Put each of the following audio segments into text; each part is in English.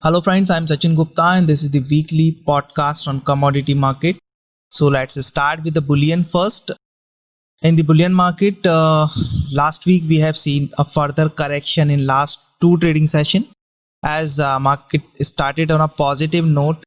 Hello friends, I'm Sachin Gupta and this is the weekly podcast on commodity market. So let's start with the bullion first. In the bullion market, last week we have seen a further correction in last two trading session as market started on a positive note,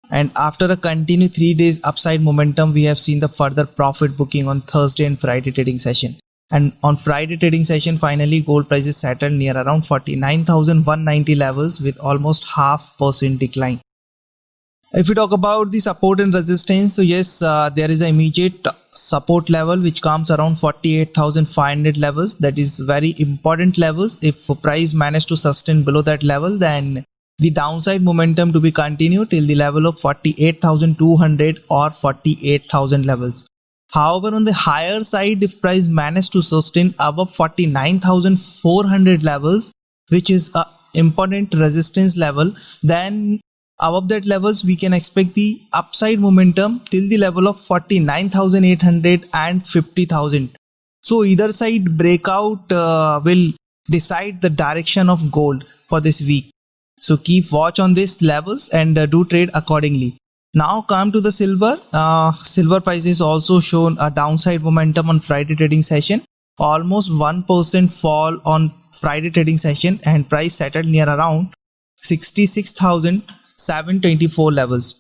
and after a continued 3 days upside momentum, we have seen the further profit booking on Thursday and Friday trading session. And on Friday trading session, finally gold prices settled near around 49,190 levels with almost 0.5% decline. If we talk about the support and resistance, so yes, there is an immediate support level which comes around 48,500 levels. That is very important levels. If price managed to sustain below that level, then the downside momentum to be continued till the level of 48,200 or 48,000 levels. However, on the higher side, if price managed to sustain above 49,400 levels, which is a important resistance level, then above that levels we can expect the upside momentum till the level of 49,800 and 50,000. So either side breakout will decide the direction of gold for this week. So keep watch on these levels and do trade accordingly. Now come to the silver. Silver prices also shown a downside momentum on Friday trading session. Almost 1% fall on Friday trading session and price settled near around 66,724 levels.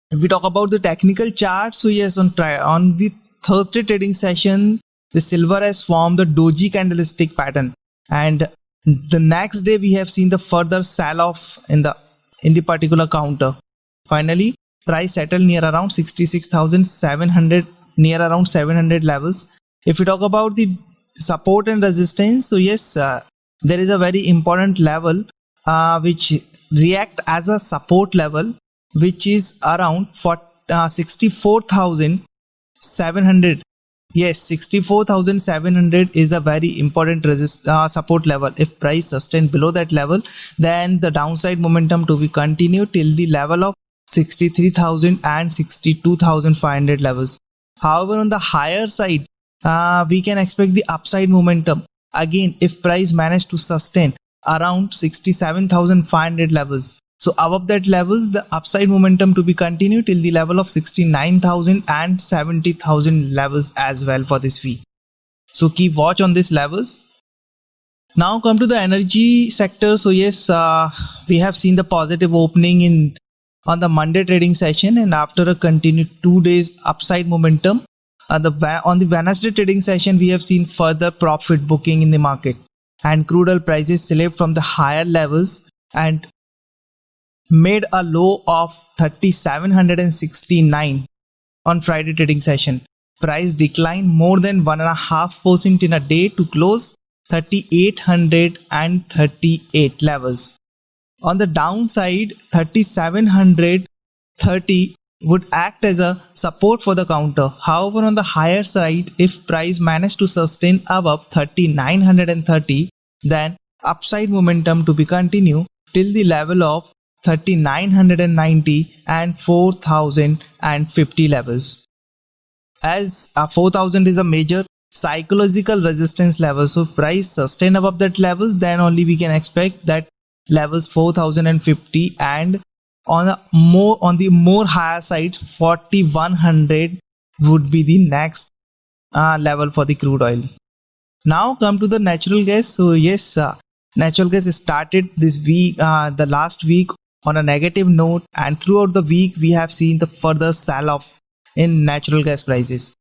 If we talk about the technical chart, so yes, on the Thursday trading session, the silver has formed the doji candlestick pattern, and the next day we have seen the further sell off in the particular counter. Finally, price settled near around 66,700, near around 700 levels. If we talk about the support and resistance, so yes, there is a very important level which react as a support level, which is around 64,700. Yes, 64,700 is the very important support level. If price sustain below that level, then the downside momentum to be continued till the level of 63,000 and 62,500 levels. However, on the higher side, we can expect the upside momentum again if price manage to sustain around 67,500 levels. So above that levels, the upside momentum to be continued till the level of 69,000 and 70,000 levels as well for this week. So keep watch on these levels. Now come to the energy sector. So yes, we have seen the positive opening on the Monday trading session, and after a continued 2 days upside momentum, on the Wednesday trading session, we have seen further profit booking in the market, and crude oil prices slipped from the higher levels and made a low of 3,769 on Friday trading session. Price declined more than 1.5% in a day to close 3,838 levels. On the downside, 3,730 would act as a support for the counter. However, on the higher side, if price managed to sustain above 3,930, then upside momentum to be continued till the level of 3,990 and 4,050 levels. As 4,000 is a major psychological resistance level, so price sustain above that levels, then only we can expect that levels 4,050, and on the more higher side 4,100 would be the next level for the crude oil. Now come to the natural gas. So yes, natural gas started this week, the last week, on a negative note, and throughout the week we have seen the further sell off in natural gas prices.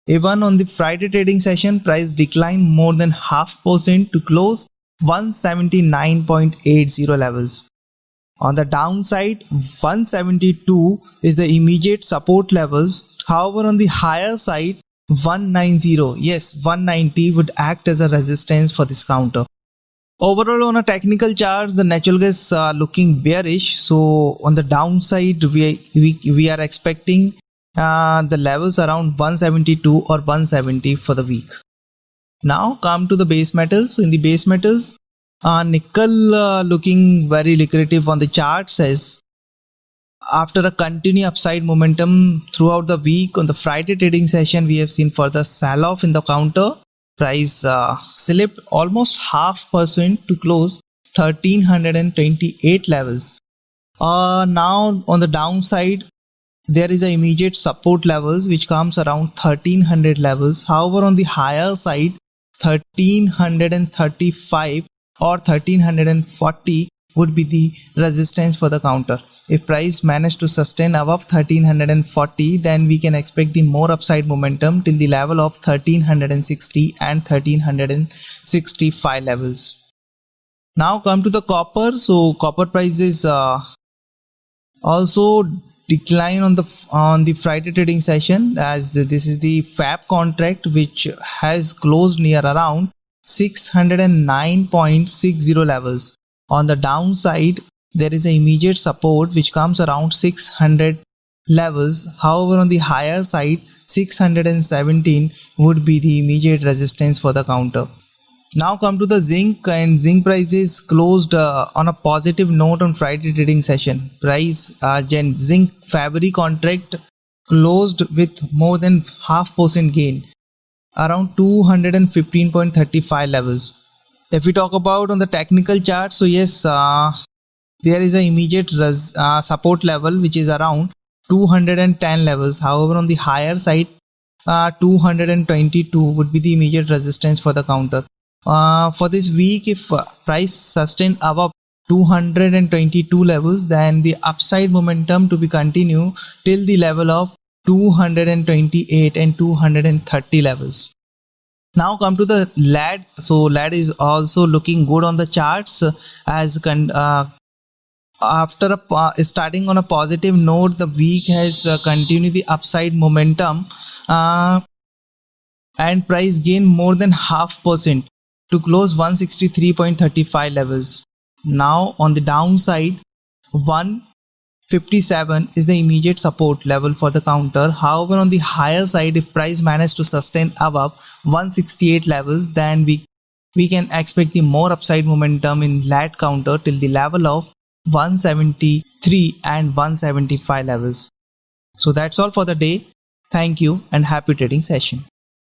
Even on the Friday trading session, price declined more than 0.5% to close 179.80 levels. On the downside, 172 is the immediate support levels. However, on the higher side, 190, yes, 190 would act as a resistance for this counter. Overall, on a technical chart, the natural gas looking bearish. So on the downside, we are expecting the levels around 172 or 170 for the week. Now come to the base metals. So in the base metals, nickel looking very lucrative on the chart, says after a continued upside momentum throughout the week. On the Friday trading session, we have seen further sell off in the counter. Price slipped almost 0.5% to close 1328 levels. Now on the downside, there is a immediate support levels which comes around 1300 levels. However, on the higher side, 1335 or 1340 would be the resistance for the counter. If price managed to sustain above 1340, then we can expect the more upside momentum till the level of 1360 and 1365 levels. Now come to the copper. So copper prices also decline on the Friday trading session, as this is the FAB contract which has closed near around 609.60 levels. On the downside, there is an immediate support which comes around 600 levels. However, on the higher side, 617 would be the immediate resistance for the counter. Now come to the zinc, and zinc prices closed on a positive note on Friday trading session. Zinc February contract closed with more than 0.5% gain, around 215.35 levels. If we talk about on the technical chart, so yes, there is an immediate support level which is around 210 levels. However, on the higher side, 222 would be the immediate resistance for the counter. For this week, if price sustained above 222 levels, then the upside momentum to be continue till the level of 228 and 230 levels. Now come to the LAD. So LAD is also looking good on the charts, as after starting on a positive note, the week has continued the upside momentum, and price gained more than 0.5% to close 163.35 levels. Now on the downside, 157 is the immediate support level for the counter. However, on the higher side, if price managed to sustain above 168 levels, then we can expect the more upside momentum in LAD counter till the level of 173 and 175 levels. So that's all for the day. Thank you and happy trading session.